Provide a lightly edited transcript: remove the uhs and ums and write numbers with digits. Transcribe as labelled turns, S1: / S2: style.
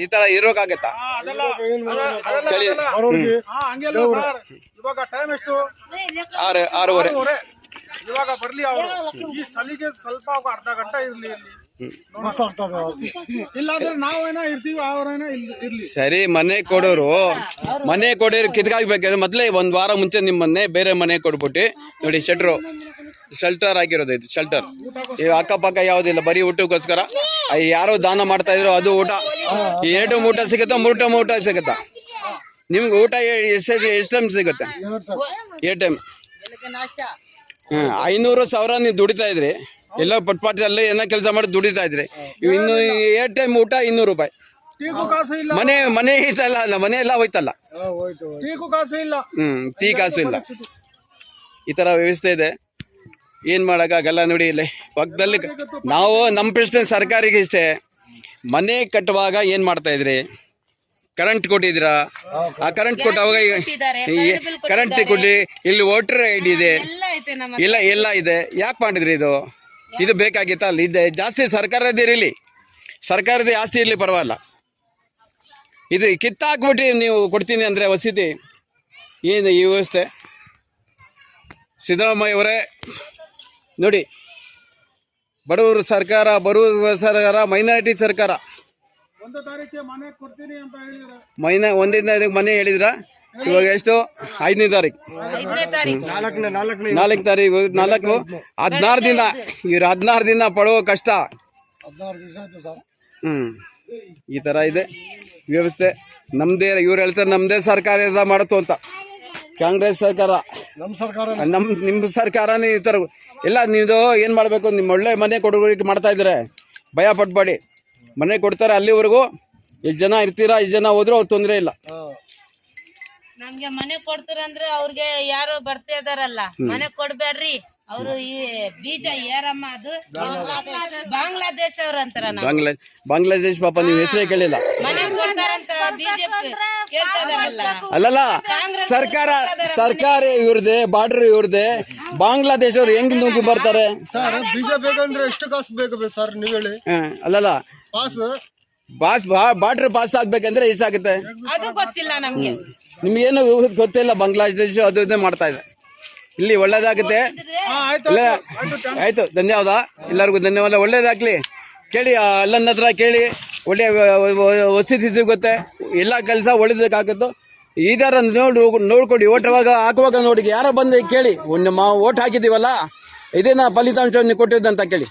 S1: ಈ ತರ ಇರೋಕಾಗತ್ತಾ? ಚಳಿ
S2: ಇವಾಗ ಟೈಮ್ ಎಷ್ಟು?
S1: 6:30.
S2: ಇವಾಗ ಬರ್ಲಿ ಅವರು. ಈ ಸಲಿಗೆ ಸ್ವಲ್ಪ ಅರ್ಧ ಗಂಟೆ ಇರ್ಲಿ ಇಲ್ಲಿ. ಇಲ್ಲಾಂದ್ರೆ ನಾವೇನೋ ಇರ್ತೀವಿ, ಅವ್ರೇನೋ ಇರ್ಲಿ.
S1: ಸರಿ, ಮನೆ ಕೊಡೋರು ಕಿತ್ಕಾಗ್ಬೇಕಾದ್ರೆ ಮೊದ್ಲೇ ಒಂದ್ ವಾರ ಮುಂಚೆ ನಿಮ್ಮನ್ನೇ ಬೇರೆ ಮನೆ ಕೊಡ್ಬಿಟ್ಟು ನೋಡಿ. ಶೆಲ್ಟರ್ ಆಗಿರೋದು ಇದು ಶೆಲ್ಟರ್. ಈ ಅಕ್ಕಪಕ್ಕ ಯಾವ್ದಿಲ್ಲ, ಬರೀ ಊಟಕ್ಕೋಸ್ಕರ ಯಾರೋ ದಾನ ಮಾಡ್ತಾ ಇದ್ರು. ಅದು ಊಟ 2 ಊಟ ಸಿಗುತ್ತಾ 3 ಊಟ ಸಿಗುತ್ತಾ? ನಿಮ್ಗೆ ಊಟ ಎಷ್ಟು ಟೈಮ್ ಸಿಗುತ್ತೆ? 2 ಟೈಮ್. 500,000 ನೀವು ದುಡಿತಾ ಇದ್ರಿ, ಎಲ್ಲ ಪಟ್ಪಾಟದಲ್ಲಿ ಏನೋ ಕೆಲಸ ಮಾಡಿ ದುಡಿತಾ ಇದ್ರಿ. ಇನ್ನು 2 ಟೈಮ್ ಊಟ 200 ರೂಪಾಯಿ. ಮನೆ ಅಲ್ಲ, ಮನೆ ಎಲ್ಲ ಹೋಯ್ತಲ್ಲ. ಟೀ ಕಾಸು ಇಲ್ಲ. ಈ ತರ ವ್ಯವಸ್ಥೆ ಇದೆ, ಏನ್ ಮಾಡಕ್ಕಾಗಲ್ಲ. ನೋಡಿ ಇಲ್ಲಿ ಪಕ್ಕದಲ್ಲಿ ನಾವು ನಮ್ಮ ಪ್ರಶ್ನೆ ಸರ್ಕಾರಿಗೆ ಇಷ್ಟೇ. ಮನೆ ಕಟ್ಟುವಾಗ ಏನ್ ಮಾಡ್ತಾ ಇದ್ರಿ? ಕರೆಂಟ್ ಕೊಟ್ಟಿದ್ದೀರಾ? ಆ ಕರೆಂಟ್ ಕೊಟ್ಟವಾಗ ಕರೆಂಟ್ ಕೊಟ್ಟಿ, ಇಲ್ಲಿ ವೋಟರ್ ಐ ಡಿ ಇದೆ, ಎಲ್ಲ ಇದೆ. ಯಾಕೆ ಮಾಡಿದ್ರಿ ಇದು? ಇದು ಬೇಕಾಗಿತ್ತ? ಅಲ್ಲಿ ಇದೆ ಜಾಸ್ತಿ ಸರ್ಕಾರದ್ದು ಇರಲಿ, ಸರ್ಕಾರದ ಆಸ್ತಿ ಇರಲಿ ಪರವಾಗಿಲ್ಲ. ಇದು ಕಿತ್ತಾಕ್ಬಿಟ್ಟು ನೀವು ಕೊಡ್ತೀನಿ ಅಂದರೆ ವಸತಿ ಏನು ಈ ವ್ಯವಸ್ಥೆ? ಸಿದ್ದರಾಮಯ್ಯ ಅವರೇ ನೋಡಿ, ಬಡವರು ಸರ್ಕಾರ, ಮೈನಾರಿಟಿ ಸರ್ಕಾರ.
S2: 1 ತಾರೀಕಿಗೆ ಮನೆ ಕೊಡ್ತೀನಿ ಅಂತ ಹೇಳಿದ್ರು.
S1: 1ನೇ ತಾರೀಕು ಮನೆ ಹೇಳಿದ್ರ? ಇವಾಗ ಎಷ್ಟು? 5ನೇ ತಾರೀಕು, 4 ತಾರೀಕು, 16 ದಿನ. ಇವ್ರು 16 ದಿನ ಪಡುವ ಕಷ್ಟ.
S2: 16 ದಿವಸ ಆಯ್ತು ಸರ್.
S1: ಈ ತರ ಇದೆ ವ್ಯವಸ್ಥೆ. ನಮ್ದೇ, ಇವ್ರು ಹೇಳ್ತಾರೆ ನಮ್ದೇ ಸರ್ಕಾರ ಮಾಡತ್ತು ಅಂತ. ಕಾಂಗ್ರೆಸ್ ಸರ್ಕಾರ, ನಿಮ್ಮ ಸರ್ಕಾರನೇ ಈ ತರ ಎಲ್ಲ. ನೀವು ಏನ್ ಮಾಡ್ಬೇಕು? ನಿಮ್ಮ ಒಳ್ಳೆ ಮನೆ ಕೊಡೋಕೆ ಮಾಡ್ತಾ ಇದ್ರೆ ಭಯ ಪಟ್ಬೇಡಿ. ಮನೆ ಕೊಡ್ತಾರೆ, ಅಲ್ಲಿವರೆಗೂ ಎಷ್ಟು ಜನ ಇರ್ತೀರಾ, ಎಷ್ಟು ಜನ ಹೋದ್ರೂ ಅವ್ರು ತೊಂದರೆ ಇಲ್ಲ.
S3: ನಮ್ಗೆ ಮನೆ ಕೊಡ್ತಾರಂದ್ರೆ ಅವ್ರಿಗೆ ಯಾರು ಬರ್ತಾ ಇದಾರಲ್ಲ, ಮನೆ ಕೊಡ್ಬೇಡ್ರಿ ಅವರು. ಈ ಬೀಜ ಏರಮ್ಮ, ಅದು ಬಾಂಗ್ಲಾದೇಶ ಅವ್ರ ಅಂತಾರ.
S1: ಬಾಂಗ್ಲಾದೇಶ್ ಪಾಪ ನೀವು ಹೆಸರೇ ಕೇಳಿಲ್ಲ.
S3: ಮನೆ ಕೊಡ್ತಾರಂತ ಬಿಜೆಪಿ ಕೇಳ್ತಾ ಇದಾರಲ್ಲ.
S1: ಅಲ್ಲಲ್ಲ, ಸರ್ಕಾರ ಇವ್ರದೇ, ಬಾರ್ಡರ್ ಇವ್ರದೇ. ಬಾಂಗ್ಲಾದೇಶ ಅವ್ರು ಹೆಂಗ್ ನುಗ್ಗಿ ಬರ್ತಾರೆ
S2: ಸರ್? ಬೀಜ ಬೇಕಂದ್ರೆ ಎಷ್ಟು ಕಾಸು ಬೇಕು ಸರ್ ನೀವು ಹೇಳಿ?
S1: ಅಲ್ಲಲ್ಲ, ಬಾರ್ಡರ್ ಪಾಸ್ ಆಗ್ಬೇಕಂದ್ರೆ ಎಷ್ಟಾಗುತ್ತೆ?
S3: ಅದು ಗೊತ್ತಿಲ್ಲ ನಮ್ಗೆ.
S1: ನಿಮ್ಗೇನು ಗೊತ್ತಿಲ್ಲ. ಬಾಂಗ್ಲಾದೇಶ ಅದು ಮಾಡ್ತಾ ಇದೆ. ಇಲ್ಲಿ ಒಳ್ಳೇದಾಗುತ್ತೆ. ಆಯ್ತು, ಧನ್ಯವಾದ ಎಲ್ಲರಿಗೂ, ಧನ್ಯವಾದ. ಒಳ್ಳೇದಾಗ್ಲಿ. ಕೇಳಿ, ಅಲ್ಲನ್ನ ಹತ್ರ ಕೇಳಿ, ಒಳ್ಳೆ ವಸತಿ ಸಿಗುತ್ತೆ, ಎಲ್ಲ ಕೆಲಸ ಒಳ್ಳೇದಕ್ಕಾಗುತ್ತೋ. ಇದರ ನೋಡ್ಕೊಡಿ. ಹಾಕುವಾಗ ನೋಡಿ, ಯಾರೋ ಬಂದು ಕೇಳಿ, ಓಟ್ ಹಾಕಿದೀವಲ್ಲ, ಇದೇನಾ ಫಲಿತಾಂಶ ಕೊಟ್ಟಿದ್ದಂತ ಕೇಳಿ.